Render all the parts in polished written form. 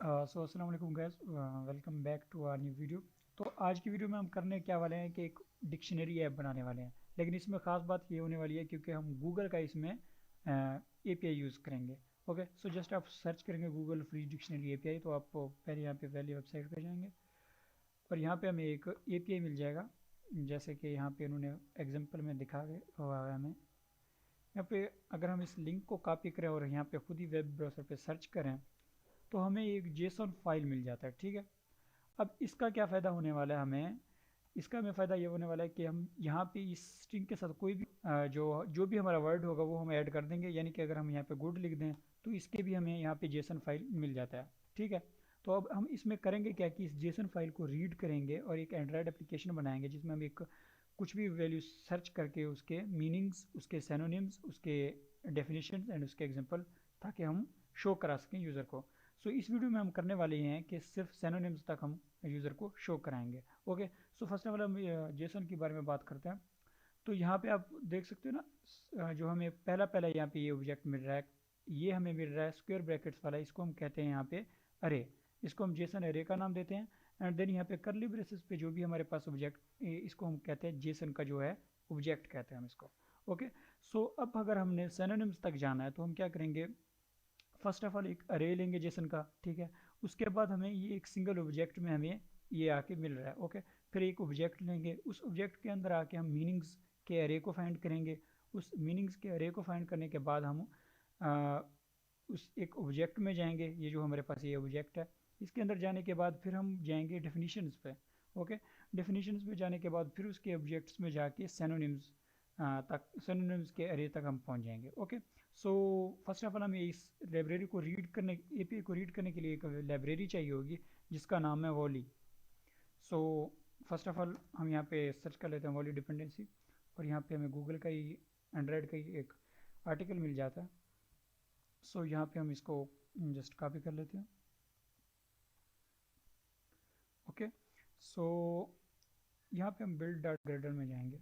सो अस्सलाम वालेकुम guys, welcome back to our new video. तो आज की वीडियो में हम करने क्या वाले हैं कि एक डिक्शनरी ऐप बनाने वाले हैं। लेकिन इसमें ख़ास बात ये होने वाली है क्योंकि हम गूगल का इसमें एपीआई यूज़ करेंगे। ओके, सो जस्ट आप सर्च करेंगे गूगल फ्री डिक्शनरी एपीआई, तो आप पहले यहाँ पे पहले वेबसाइट पे जाएंगे और यहाँ पे हमें एक एपीआई मिल जाएगा। जैसे कि यहाँ पे उन्होंने एग्जांपल में दिखा हुआ है हमें। यहाँ पे अगर हम इस लिंक को कॉपी करें और यहाँ पे खुद ही वेब ब्राउज़र पे सर्च करें तो हमें एक जेसन फाइल मिल जाता है। ठीक है, अब इसका क्या फ़ायदा होने वाला है हमें। इसका हमें फ़ायदा ये होने वाला है कि हम यहाँ पे इस स्ट्रिंग के साथ कोई भी जो जो भी हमारा वर्ड होगा वो हम ऐड कर देंगे। यानी कि अगर हम यहाँ पे गुड लिख दें तो इसके भी हमें यहाँ पे जेसन फाइल मिल जाता है। ठीक है, तो अब हम इसमें करेंगे क्या कि इस जेसन फाइल को रीड करेंगे और एक एंड्रॉयड एप्लीकेशन बनाएंगे जिसमें हम एक कुछ भी वैल्यू सर्च करके उसके मीनिंग्स, उसके सैनोनिम्स, उसके डेफिनेशन एंड उसके एग्जांपल ताकि हम शो करा सकें यूज़र को। सो इस वीडियो में हम करने वाले हैं कि सिर्फ सैनोनिम्स तक हम यूज़र को शो कराएंगे। Okay, so first of all हम जेसन के बारे में बात करते हैं। तो यहाँ पे आप देख सकते हो ना, जो हमें पहला पहला यहाँ पे ये ऑब्जेक्ट मिल रहा है, ये हमें मिल रहा है स्क्वायर ब्रैकेट्स वाला। इसको हम कहते हैं यहाँ पे अरे। इसको हम जेसन अरे का नाम देते हैं। एंड देन यहाँ पे करली ब्रेसेस पे जो भी हमारे पास ऑब्जेक्ट, इसको हम कहते हैं जेसन का जो है ऑब्जेक्ट कहते हैं हम इसको। ओके, सो अब अगर हमने सैनोनिम्स तक जाना है तो हम क्या करेंगे। फर्स्ट ऑफ ऑल एक अरे लेंगे जेसन का। ठीक है, उसके बाद हमें ये एक सिंगल ऑब्जेक्ट में हमें ये आके मिल रहा है। ओके, फिर एक ऑब्जेक्ट लेंगे, उस ऑब्जेक्ट के अंदर आके हम मीनिंग्स के अरे को फाइंड करेंगे। उस मीनिंग्स के अरे को फाइंड करने के बाद हम आ, उस एक ऑब्जेक्ट में जाएंगे, ये जो हमारे पास ये ऑब्जेक्ट है। इसके अंदर जाने के बाद फिर हम जाएंगे डेफिनीशंस पे। ओके, डेफिनीशंस पे जाने के बाद फिर उसके ऑब्जेक्ट्स में जाके सैनोनिम्स तक, सिनोनिम्स के अरे तक हम पहुंच जाएंगे। Okay, so first of all हमें इस लाइब्रेरी को रीड करने, एपीआई को रीड करने के लिए एक लाइब्रेरी चाहिए होगी जिसका नाम है Volley. So first of all हम यहाँ पे सर्च कर लेते हैं वॉली डिपेंडेंसी, और यहाँ पे हमें गूगल का ही, एंड्रॉयड का ही एक आर्टिकल मिल जाता है। सो यहाँ पे हम इसको जस्ट कॉपी कर लेते हैं। ओके, सो यहाँ पे हम बिल्ड डॉट ग्रेडर में जाएंगे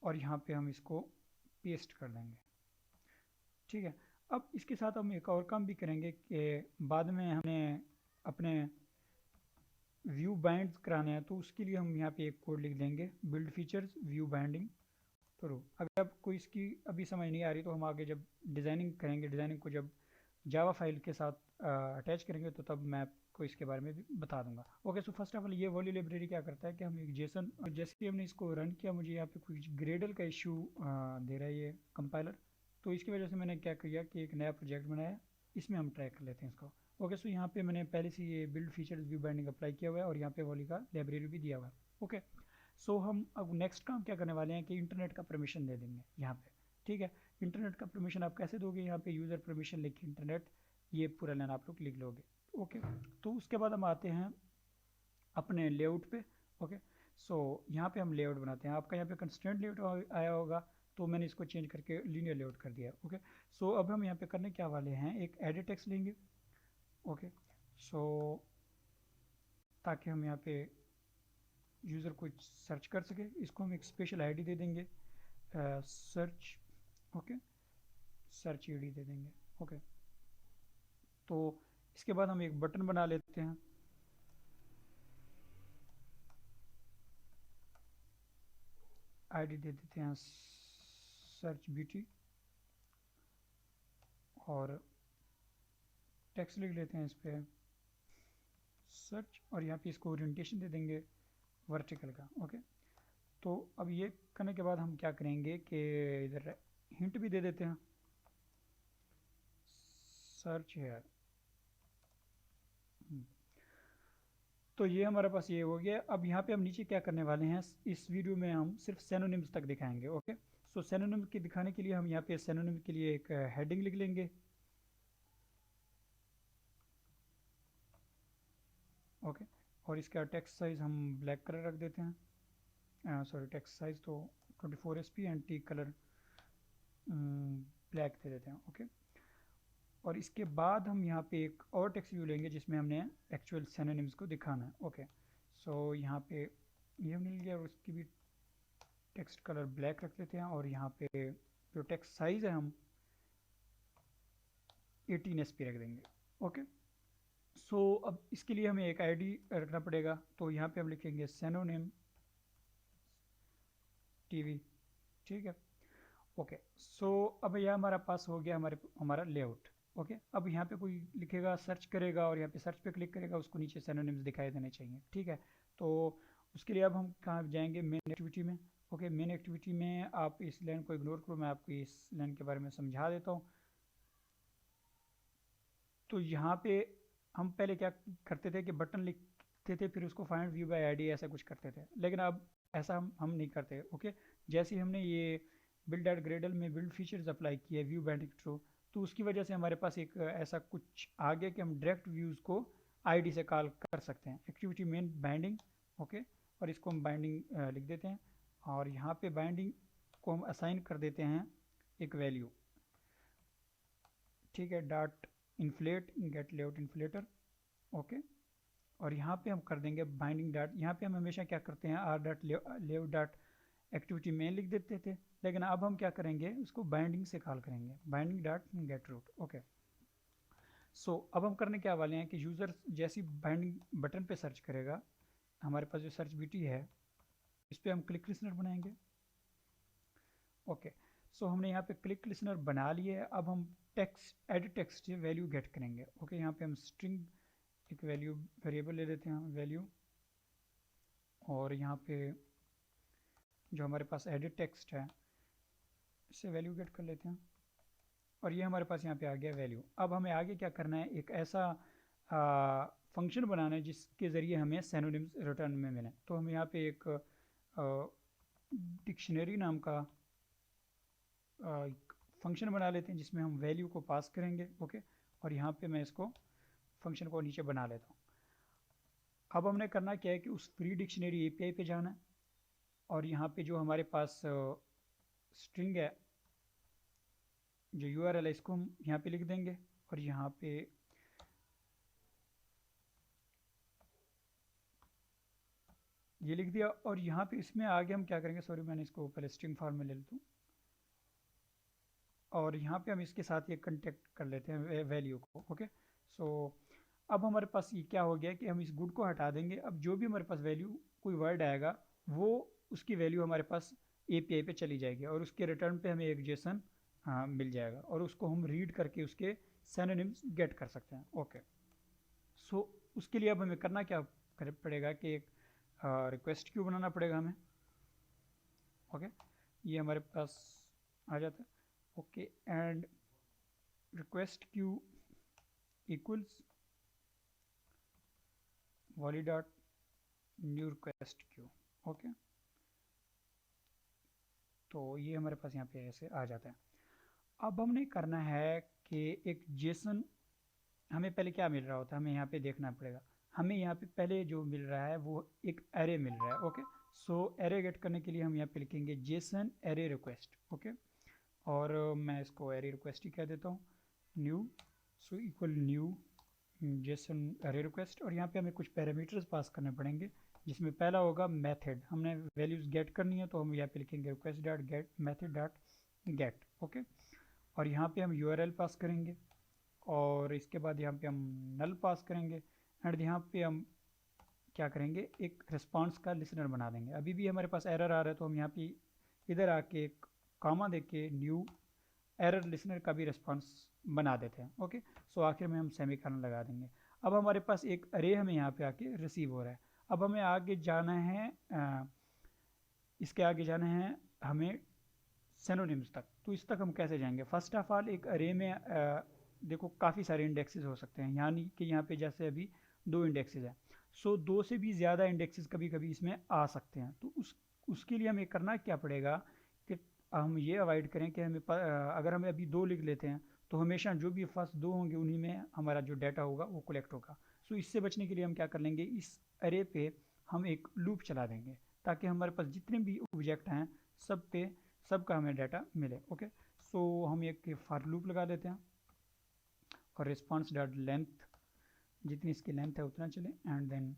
और यहाँ पे हम इसको पेस्ट कर देंगे। ठीक है, अब इसके साथ हम एक और काम भी करेंगे कि बाद में हमें अपने व्यू बाइंड कराने हैं, तो उसके लिए हम यहाँ पे एक कोड लिख देंगे, बिल्ड फीचर्स व्यू बाइंडिंग करो। अगर अब कोई इसकी अभी समझ नहीं आ रही तो हम आगे जब डिज़ाइनिंग करेंगे, डिज़ाइनिंग को जब जावा फाइल के साथ अटैच करेंगे तो तब मैं आपको इसके बारे में भी बता दूंगा। Okay, so first of all ये वॉली लाइब्रेरी क्या करता है कि हम एक जेसन, जैसे कि हमने इसको रन किया मुझे यहाँ पे कुछ ग्रेडल का इशू दे रहा है ये कंपाइलर। तो इसकी वजह से मैंने क्या किया कि एक नया प्रोजेक्ट बनाया, इसमें हम ट्राई कर लेते हैं इसको। ओके, सो यहाँ पे मैंने पहले से ये build features view binding apply किया हुआ है और यहाँ पे वॉली का लाइब्रेरी भी दिया हुआ है। ओके, सो हम अब नेक्स्ट काम क्या करने वाले हैं कि इंटरनेट का परमिशन दे देंगे यहाँ पे। ठीक है, इंटरनेट का परमिशन आप कैसे दोगे, यहाँ पे यूज़र परमिशन लिख के इंटरनेट, ये पूरा लाइन आप लोग लिख लोगे। ओके, तो उसके बाद हम आते हैं अपने लेआउट पे। ओके, सो यहाँ पे हम लेआउट बनाते हैं। आपका यहाँ पे कंस्ट्रेंट लेआउट आया होगा तो मैंने इसको चेंज करके लीनियर लेआउट कर दिया। ओके, सो अब हम यहाँ पे करने क्या वाले हैं, एक एडिट टेक्स्ट लेंगे। ओके, सो ताकि हम यहाँ पे यूज़र को सर्च कर सके, इसको हम एक स्पेशल आईडी दे देंगे, सर्च। ओके, सर्च ईडी दे देंगे। ओके, तो इसके बाद हम एक बटन बना लेते हैं, आईडी दे देते हैं सर्च ब्यूटी, और टेक्स्ट लिख लेते हैं इस पर सर्च, और यहाँ पे इसको ओरिएंटेशन दे देंगे वर्टिकल का। ओके, तो अब ये करने के बाद हम क्या करेंगे कि इधर हिंट भी दे देते हैं, सर्च है। तो ये हमारे पास ये हो गया। अब यहाँ पे हम नीचे क्या करने वाले हैं, इस वीडियो में हम सिर्फ सैनोनिम्स तक दिखाएंगे। ओके, सो सैनोनिम के दिखाने के लिए हम यहाँ पे सैनोनिम के लिए एक हेडिंग लिख लेंगे। ओके, और इसका टेक्स्ट साइज हम ब्लैक कलर रख देते हैं, सॉरी टेक्स्ट साइज तो 24 SP and T colour black दे देते हैं। ओके, और इसके बाद हम यहाँ पे एक और टेक्स्ट व्यू लेंगे जिसमें हमने एक्चुअल सिनोनिम्स को दिखाना है। ओके, सो यहाँ पे ये हमने लिया और उसकी भी टेक्स्ट कलर ब्लैक रख देते हैं, और यहाँ पे जो टेक्स्ट साइज़ है हम 18SP रख देंगे। ओके, सो अब इसके लिए हमें एक आईडी रखना पड़ेगा, तो यहाँ पे हम लिखेंगे सेनोनिम टीवी। ठीक है, ओके। सो अब यह हमारा पास हो गया हमारा लेआउट। ओके, अब यहाँ पे कोई लिखेगा, सर्च करेगा और यहाँ पे सर्च पे क्लिक करेगा, उसको नीचे सिनोनिम्स दिखाई देने चाहिए। ठीक है, तो उसके लिए अब हम कहाँ जाएंगे, मेन एक्टिविटी में। ओके, मेन एक्टिविटी में आप इस लाइन को इग्नोर करो, मैं आपको इस लाइन के बारे में समझा देता हूँ। तो यहाँ पे हम पहले क्या करते थे कि बटन लिखते थे, फिर उसको फाइंड व्यू बाय आईडी ऐसा कुछ करते थे, लेकिन अब ऐसा हम नहीं करते। ओके, जैसे ही हमने ये बिल्ड डॉट ग्रेडल में बिल्ड फीचर्स अप्लाई किया व्यू बाइंडिंग थ्रू, तो उसकी वजह से हमारे पास एक ऐसा कुछ आ गया कि हम डायरेक्ट व्यूज़ को आईडी से कॉल कर सकते हैं। Activity main binding. ओके, और इसको हम बाइंडिंग लिख देते हैं, और यहाँ पे बाइंडिंग को हम असाइन कर देते हैं एक वैल्यू। ठीक है, dot inflate get layout inflater. Okay, और यहाँ पे हम कर देंगे बाइंडिंग डॉट, यहाँ पे हम हमेशा क्या करते हैं R dot layout dot activity में लिख देते थे, लेकिन अब हम क्या करेंगे, उसको बाइंडिंग से कॉल करेंगे, binding dot get root. Okay, so अब हम करने क्या वाले हैं कि यूज़र जैसी बाइंडिंग बटन पे सर्च करेगा, हमारे पास जो सर्च बीटी है इस पर हम क्लिक लिसनर बनाएंगे। ओके, सो हमने यहाँ पे क्लिक लिसनर बना लिया है। अब हम text edit text value gate करेंगे। ओके, यहाँ पे हम स्ट्रिंग एक वैल्यू वेरिएबल ले लेते हैं वैल्यू, और यहाँ पे जो हमारे पास एडिट टेक्स्ट है इससे वैल्यू गेट कर लेते हैं, और ये हमारे पास यहाँ पे आ गया वैल्यू। अब हमें आगे क्या करना है, एक ऐसा फंक्शन बनाना है जिसके ज़रिए हमें सिनोनिम्स रिटर्न में मिलें। तो हम यहाँ पे एक डिक्शनरी नाम का फंक्शन बना लेते हैं जिसमें हम वैल्यू को पास करेंगे। ओके, और यहाँ पे मैं इसको फंक्शन को नीचे बना लेता हूँ। अब हमने करना क्या है कि उस फ्री डिक्शनरी एपीआई पे जाना है, और यहाँ पे जो हमारे पास स्ट्रिंग है, जो यूआरएल है, इसको हम यहाँ पे लिख देंगे, और यहाँ पे ये लिख दिया। और यहाँ पे इसमें आगे हम क्या करेंगे, सॉरी मैंने इसको पहले स्ट्रिंग फॉर्म में ले लेता हूँ, और यहाँ पे हम इसके साथ ये कंटेक्ट कर लेते हैं वैल्यू को। ओके, सो अब हमारे पास ये क्या हो गया कि हम इस गुड को हटा देंगे। अब जो भी हमारे पास वैल्यू कोई वर्ड आएगा वो उसकी वैल्यू हमारे पास एपीआई पे चली जाएगी, और उसके रिटर्न पे हमें एक जेसन मिल जाएगा, और उसको हम रीड करके उसके सिनोनिम्स गेट कर सकते हैं। ओके, सो उसके लिए अब हमें करना क्या पड़ेगा कि एक रिक्वेस्ट क्यू बनाना पड़ेगा हमें। ओके, ये हमारे पास आ जाता है। Okay, and request queue equals Volley dot new request queue. Okay, तो ये हमारे पास यहाँ पे ऐसे आ जाता है। अब हमने करना है कि एक जेसन हमें पहले क्या मिल रहा होता है, हमें यहाँ पे देखना पड़ेगा। हमें यहाँ पे पहले जो मिल रहा है वो एक एरे मिल रहा है। ओके, सो एरे गेट करने के लिए हम यहाँ पे लिखेंगे जेसन एरे रिक्वेस्ट। ओके, और मैं इसको एरे रिक्वेस्ट ही कह देता हूँ, new, so equal new Jason array request. और यहाँ पे हमें कुछ पैरामीटर्स पास करने पड़ेंगे, जिसमें पहला होगा मेथड, हमने वैल्यूज़ गेट करनी है, तो हम यहाँ पे लिखेंगे request dot get method dot gate. Okay, और यहाँ पे हम यूआरएल पास करेंगे, और इसके बाद यहाँ पे हम नल पास करेंगे, एंड यहाँ पे हम क्या करेंगे, एक रिस्पांस का लिसनर बना देंगे। अभी भी हमारे पास एरर आ रहा है, तो हम यहाँ पे इधर आके एक कामा दे के न्यू एरर लिसनर का भी रिस्पांस बना देते हैं। ओके, सो आखिर में हम सेमीकोलन लगा देंगे। अब हमारे पास एक अरे हमें यहाँ पे आके रिसीव हो रहा है। अब हमें आगे जाना है, इसके आगे जाना है हमें सिनोनिम्स तक। तो इस तक हम कैसे जाएंगे, फर्स्ट ऑफ ऑल एक अरे में देखो काफ़ी सारे इंडेक्सेस हो सकते हैं, यानी कि यहाँ पे जैसे अभी 2 इंडेक्सेस हैं, सो 2 से भी ज़्यादा इंडेक्सेस कभी कभी इसमें आ सकते हैं। तो उसके लिए हमें करना क्या पड़ेगा कि हम ये अवॉइड करें कि अगर हमें अभी 2 लिख लेते हैं तो हमेशा जो भी फर्स्ट 2 होंगे उन्हीं में हमारा जो डाटा होगा वो कलेक्ट होगा। सो इससे बचने के लिए हम क्या कर लेंगे, इस अरे पे हम एक लूप चला देंगे, ताकि हमारे पास जितने भी ऑब्जेक्ट हैं सबका हमें डाटा मिले। ओके, सो हम एक फॉर लूप लगा देते हैं, और रिस्पांस डॉट लेंथ, जितनी इसकी लेंथ है उतना चले, एंड देन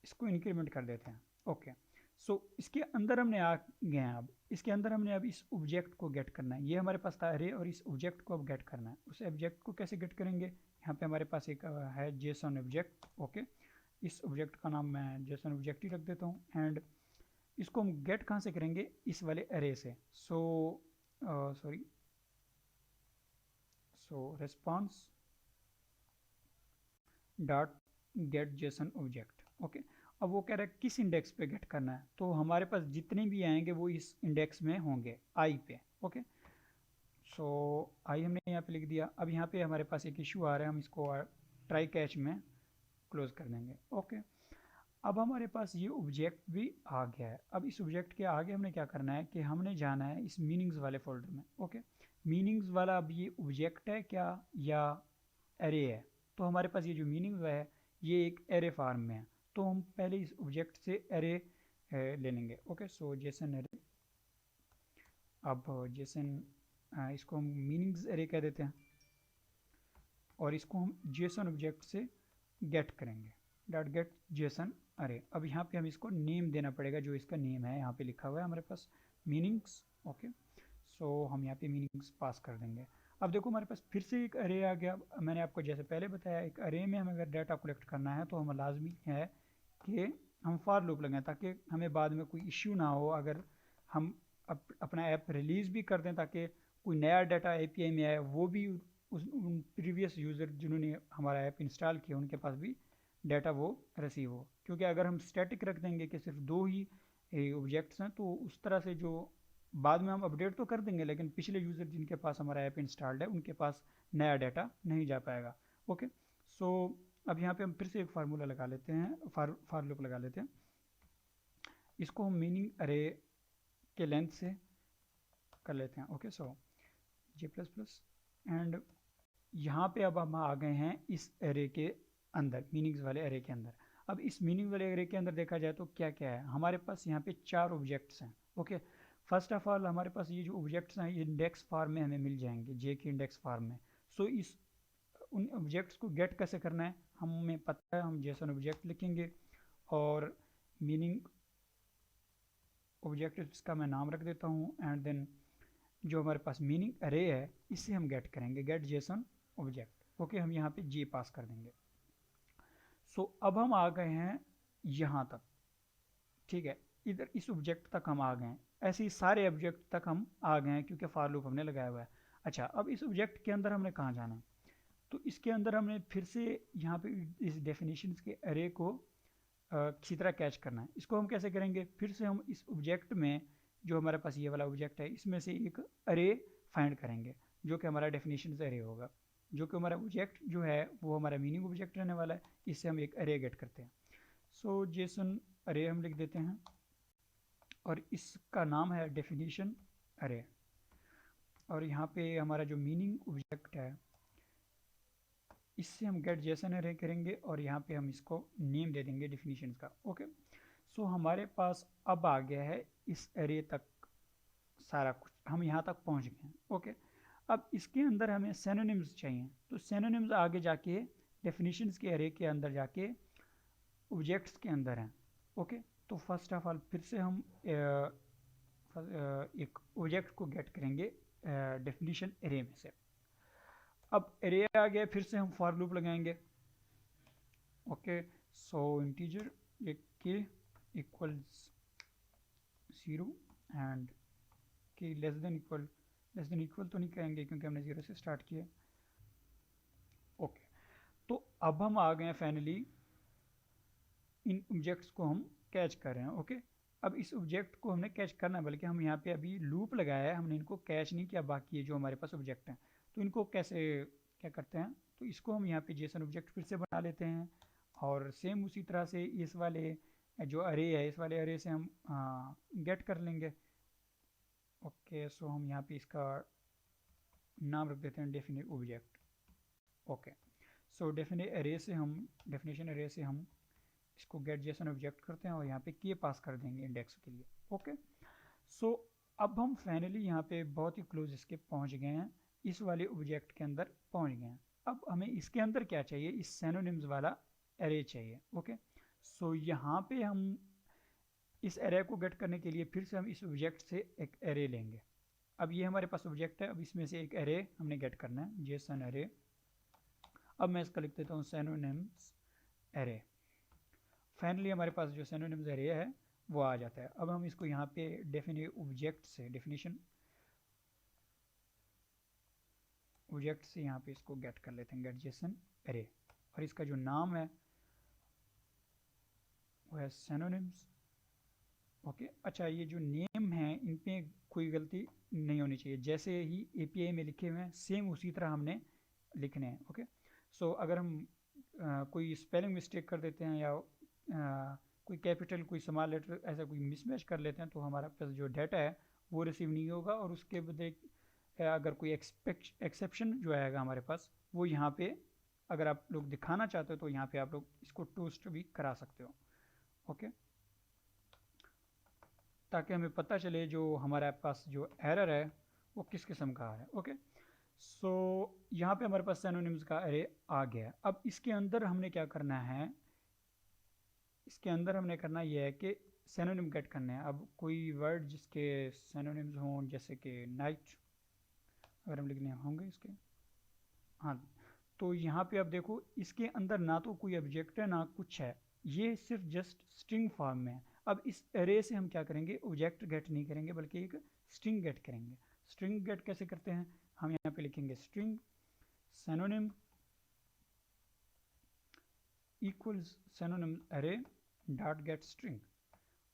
इसको इंक्रीमेंट कर देते हैं। ओके, सो इसके अंदर हमने आ गए हैं। अब इसके अंदर हमने अब इस ऑब्जेक्ट को गेट करना है। ये हमारे पास था अरे, और इस ऑब्जेक्ट को अब गेट करना है। उस ऑब्जेक्ट को कैसे गेट करेंगे, यहाँ पे हमारे पास एक है जेसन ऑब्जेक्ट। ओके, इस ऑब्जेक्ट का नाम मैं जेसन ऑब्जेक्ट ही रख देता हूँ। एंड इसको हम गेट कहाँ से करेंगे, इस वाले अरे से। So response dot get JSON object. Okay, अब वो कह रहा है किस इंडेक्स पे गेट करना है, तो हमारे पास जितने भी आएंगे वो इस इंडेक्स में होंगे, आई पे। ओके, सो आई हमने यहाँ पे लिख दिया। अब यहाँ पे हमारे पास एक इशू आ रहा है, हम इसको ट्राई कैच में क्लोज कर देंगे। ओके, अब हमारे पास ये ऑब्जेक्ट भी आ गया है। अब इस ऑब्जेक्ट के आगे हमने क्या करना है कि हमने जाना है इस मीनिंग्स वाले फोल्डर में। ओके, मीनिंग्स वाला अब ये ऑब्जेक्ट है क्या या एरे है, तो हमारे पास ये जो मीनिंग्स है ये एक एरे फार्म में है, तो हम पहले इस ऑब्जेक्ट से एरे ले लेंगे। ओके, सो जेसन एरे। अब जेसन इसको हम मीनिंग्स एरे कह देते हैं और इसको हम जेसन ऑब्जेक्ट से गेट करेंगे, डॉट गेट जेसन अरे। अब यहाँ पे हम इसको नेम देना पड़ेगा, जो इसका नेम है यहाँ पे लिखा हुआ है हमारे पास मीनिंग्स। ओके, सो हम यहाँ पे मीनिंग्स पास कर देंगे। अब देखो हमारे पास फिर से एक अरे आ गया। मैंने आपको जैसे पहले बताया, एक अरे में हमें अगर डाटा कलेक्ट करना है तो हमें लाजमी है कि हम फॉर लूप लगाएं, ताकि हमें बाद में कोई इश्यू ना हो। अगर हम अपना ऐप रिलीज़ भी कर दें ताकि कोई नया डाटा एपीआई में आए, वो भी उन प्रीवियस यूज़र जिन्होंने हमारा ऐप इंस्टॉल किया उनके पास भी डाटा वो रिसीव हो। क्योंकि अगर हम स्टैटिक रख देंगे कि सिर्फ दो ही ऑब्जेक्ट्स हैं, तो उस तरह से जो बाद में हम अपडेट तो कर देंगे, लेकिन पिछले यूज़र जिनके पास हमारा ऐप इंस्टॉल्ड है उनके पास नया डाटा नहीं जा पाएगा। ओके, सो अब यहाँ पे हम फिर से एक फार्मूला लगा लेते हैं, फॉर लूप लगा लेते हैं। इसको हम मीनिंग अरे के लेंथ से कर लेते हैं। Okay, so J plus plus and यहाँ पे अब हम आ गए हैं इस एरे के अंदर, मीनिंग्स वाले एरे के अंदर। अब इस मीनिंग वाले एरे के अंदर देखा जाए तो क्या क्या है, हमारे पास यहाँ पे 4 ऑब्जेक्ट्स हैं। ओके, फर्स्ट ऑफ ऑल हमारे पास ये जो ऑब्जेक्ट्स हैं ये इंडेक्स फॉर्म में हमें मिल जाएंगे, जे के इंडेक्स फॉर्म में। सो इस उन ऑब्जेक्ट्स को गेट कैसे करना है हमें पता है, हम जेसन ऑब्जेक्ट लिखेंगे और मीनिंग ऑब्जेक्ट इसका मैं नाम रख देता हूँ। एंड देन जो हमारे पास मीनिंग अरे है इसे हम गेट करेंगे, गेट जेसन ऑब्जेक्ट। ओके, हम यहाँ पे जे पास कर देंगे। सो अब हम आ गए हैं यहाँ तक, ठीक है, इधर इस ऑब्जेक्ट तक हम आ गए हैं। ऐसे ही सारे ऑब्जेक्ट तक हम आ गए हैं क्योंकि फॉर लूप हमने लगाया हुआ है। अच्छा, अब इस ऑब्जेक्ट के अंदर हमने कहाँ जाना है, तो इसके अंदर हमने फिर से यहाँ पे इस डेफिनेशंस के अरे को किसी तरह कैच करना है। इसको हम कैसे करेंगे, फिर से हम इस ऑब्जेक्ट में जो हमारे पास ये वाला ऑब्जेक्ट है इसमें से एक अरे फाइंड करेंगे जो कि हमारा डेफिनेशन अरे होगा, जो कि हमारा ऑब्जेक्ट जो है वो हमारा मीनिंग ऑब्जेक्ट रहने वाला है। इससे हम एक अरे गेट करते हैं। सो जेसन अरे हम लिख देते हैं और इसका नाम है डेफिनेशन अरे। और यहाँ पे हमारा जो मीनिंग ऑब्जेक्ट है इससे हम गेट जेसन अरे करेंगे और यहाँ पे हम इसको नेम दे देंगे डेफिनेशन का। ओके, सो हमारे पास अब आ गया है इस अरे तक सारा कुछ, हम यहाँ तक पहुँच गए हैं। ओके, अब इसके अंदर हमें सिनोनिम्स चाहिए, तो सिनोनिम्स आगे जाके डेफिनेशंस के अरे के अंदर जाके ऑब्जेक्ट्स के अंदर हैं। ओके, तो फर्स्ट ऑफ ऑल फिर से हम एक ऑब्जेक्ट को गेट करेंगे डेफिनेशन अरे में से। अब अरे आ गया, फिर से हम फॉर लूप लगाएंगे। ओके, सो इंटीजर के इक्वल्स 0 एंड के लेस देन इक्वल तो नहीं कहेंगे क्योंकि हमने 0 से स्टार्ट किया। ओके, तो अब हम आ गए हैं फाइनली इन ऑब्जेक्ट्स को हम कैच कर रहे हैं। ओके, अब इस ऑब्जेक्ट को हमने कैच करना है, बल्कि हम यहाँ पे अभी लूप लगाया है, हमने इनको कैच नहीं किया। बाकी ये जो हमारे पास ऑब्जेक्ट हैं तो इनको कैसे क्या करते हैं, तो इसको हम यहाँ पे जेसन ऑब्जेक्ट फिर से बना लेते हैं और सेम उसी तरह से इस वाले जो अरे है इस वाले अरे से हम गेट कर लेंगे। ओके, सो हम यहाँ पे इसका नाम रख देते हैं definite object. Okay, so definition अरे से हम इसको गेट जेसन ऑब्जेक्ट करते हैं और यहाँ पे के पास कर देंगे इंडेक्स के लिए। ओके, सो अब हम फाइनली यहाँ पे बहुत ही क्लोज इसके पहुँच गए हैं, इस वाले ऑब्जेक्ट के अंदर पहुँच गए हैं। अब हमें इसके अंदर क्या चाहिए, इस सिनोनिम्स वाला एरे चाहिए। ओके, सो यहाँ पे हम इस एरे को गेट करने के लिए फिर से हम इस ऑब्जेक्ट से एक एरे लेंगे। अब ये हमारे पास ऑब्जेक्ट है, अब इसमें से एक एरे हमने गेट करना है, जेसन एरे। अब मैं इसका लिख देता हूँ सिनोनिम्स एरे। फाइनली हमारे पास जो सिनोनिम्स एरे है वो आ जाता है। अब हम इसको यहाँ पे ऑब्जेक्ट से डेफिनेशन ऑब्जेक्ट से यहाँ पे इसको गेट कर लेते हैं, गेट जेसन एरे, और इसका जो नाम है वो है सिनोनिम्स। ओके अच्छा, ये जो नेम है इन पे कोई गलती नहीं होनी चाहिए, जैसे ही एपीआई में लिखे हुए हैं सेम उसी तरह हमने लिखने हैं। ओके सो अगर हम कोई स्पेलिंग मिस्टेक कर देते हैं या कोई कैपिटल कोई स्मॉल लेटर ऐसा कोई मिसमैच कर लेते हैं तो हमारा पास जो डाटा है वो रिसीव नहीं होगा, और उसके बदले अगर कोई एक्सेप्शन जो आएगा हमारे पास वो यहाँ पे अगर आप लोग दिखाना चाहते हो तो यहाँ पे आप लोग इसको टोस्ट भी करा सकते हो। ओके ताकि हमें पता चले जो हमारे पास जो एरर है वो किस किस्म का है। ओके सो यहाँ पे हमारे पास सिनोनिम्स का एरे आ गया। अब इसके अंदर हमने क्या करना है, इसके अंदर हमने करना ये है कि सिनोनिम गेट करने हैं। अब कोई वर्ड जिसके सिनोनिम्स हों, जैसे कि नाइट अगर हम लिखने होंगे इसके, हाँ, तो यहाँ पे अब देखो इसके अंदर ना तो कोई ऑब्जेक्ट है ना कुछ है, ये सिर्फ जस्ट स्ट्रिंग फॉर्म में है। अब इस एरे से हम क्या करेंगे, ऑब्जेक्ट गेट नहीं करेंगे बल्कि एक स्ट्रिंग गेट करेंगे। स्ट्रिंग गेट कैसे करते हैं, हम यहाँ पे लिखेंगे string synonym equals synonym array dot gate string,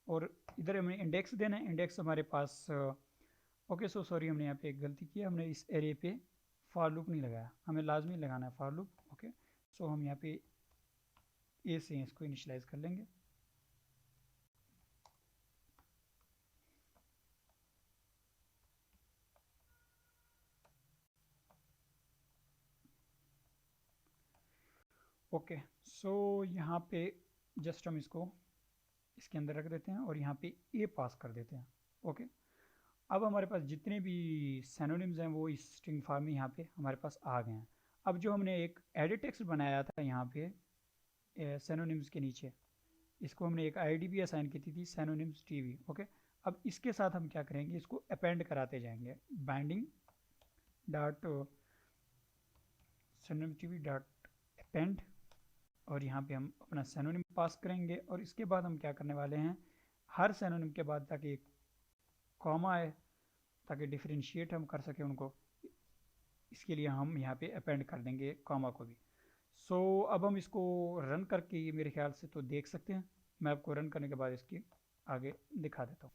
और इधर हमें इंडेक्स देना है। इंडेक्स हमारे पास ओके सो सॉरी, हमने यहाँ पे एक गलती की, हमने इस एरे पे फॉर लूप नहीं लगाया, हमें लाजमी लगाना है फॉर लूप। ओके सो हम यहाँ पे ए से इसको इनिशियलाइज कर लेंगे। ओके सो यहाँ पे जस्ट हम इसको इसके अंदर रख देते हैं और यहाँ पे ए पास कर देते हैं। ओके अब हमारे पास जितने भी सिनोनिम्स हैं वो इस स्ट्रिंग फॉर्म में यहाँ पे हमारे पास आ गए हैं। अब जो हमने एक एडिट टेक्स्ट बनाया था यहाँ पे सिनोनिम्स के नीचे, इसको हमने एक आईडी भी असाइन की थी सिनोनिम्स टीवी। ओके अब इसके साथ हम क्या करेंगे, इसको अपेंड कराते जाएंगे, binding dot synonym TV dot append, और यहाँ पे हम अपना सिनोनिम पास करेंगे। और इसके बाद हम क्या करने वाले हैं, हर सिनोनिम के बाद ताकि एक कॉमा आए ताकि डिफरेंशिएट हम कर सकें उनको, इसके लिए हम यहाँ पे अपेंड कर देंगे कॉमा को भी। सो अब हम इसको रन करके मेरे ख्याल से तो देख सकते हैं, मैं आपको रन करने के बाद इसकी आगे दिखा देता हूँ।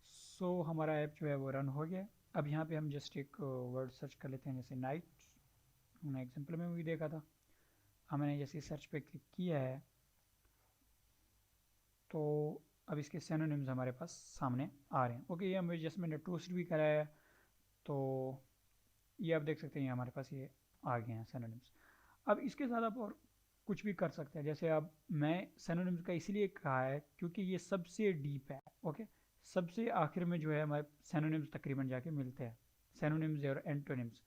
सो हमारा ऐप जो है वो रन हो गया। अब यहाँ पे हम जस्ट एक वर्ड सर्च कर लेते हैं, जैसे नाइट, हमने एग्जाम्पल में भी देखा था। हमने जैसे सर्च पे क्लिक किया है तो अब इसके सिनोनिम्स हमारे पास सामने आ रहे हैं। ओके ये हमें जैसे मैंने टोस्ट भी कराया है तो ये आप देख सकते हैं हमारे पास ये आ गए हैं सिनोनिम्स। अब इसके साथ आप और कुछ भी कर सकते हैं, जैसे अब मैं सिनोनिम्स का इसलिए कहा है क्योंकि ये सबसे डीप है। ओके सबसे आखिर में जो है हमारे सिनोनिम्स तकरीबन जाके मिलते हैं, सिनोनिम्स और एंटोनिम्स।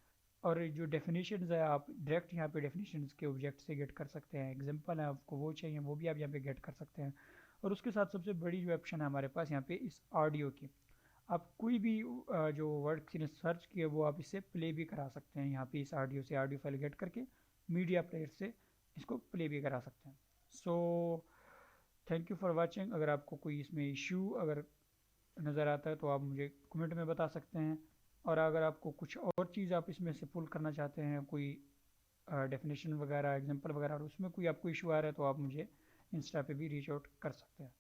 और जो डेफिनेशंस है आप डायरेक्ट यहाँ पे डेफिनेशंस के ऑब्जेक्ट से गेट कर सकते हैं, एग्जांपल है आपको वो चाहिए वो भी आप यहाँ पे गेट कर सकते हैं। और उसके साथ सबसे बड़ी जो ऑप्शन है हमारे पास यहाँ पे इस ऑडियो की, आप कोई भी जो वर्ड सर्च किया वो आप इससे प्ले भी करा सकते हैं। यहाँ पे इस ऑडियो से ऑडियो फाइल गेट करके मीडिया प्लेयर से इसको प्ले भी करा सकते हैं। So thank you for watching. अगर आपको कोई इसमें इशू अगर नज़र आता है तो आप मुझे कमेंट में बता सकते हैं, और अगर आपको कुछ और चीज़ आप इसमें से पुल करना चाहते हैं, कोई डेफिनेशन वगैरह एग्जांपल वगैरह, और उसमें कोई आपको इशू आ रहा है तो आप मुझे इंस्टा पे भी रीच आउट कर सकते हैं।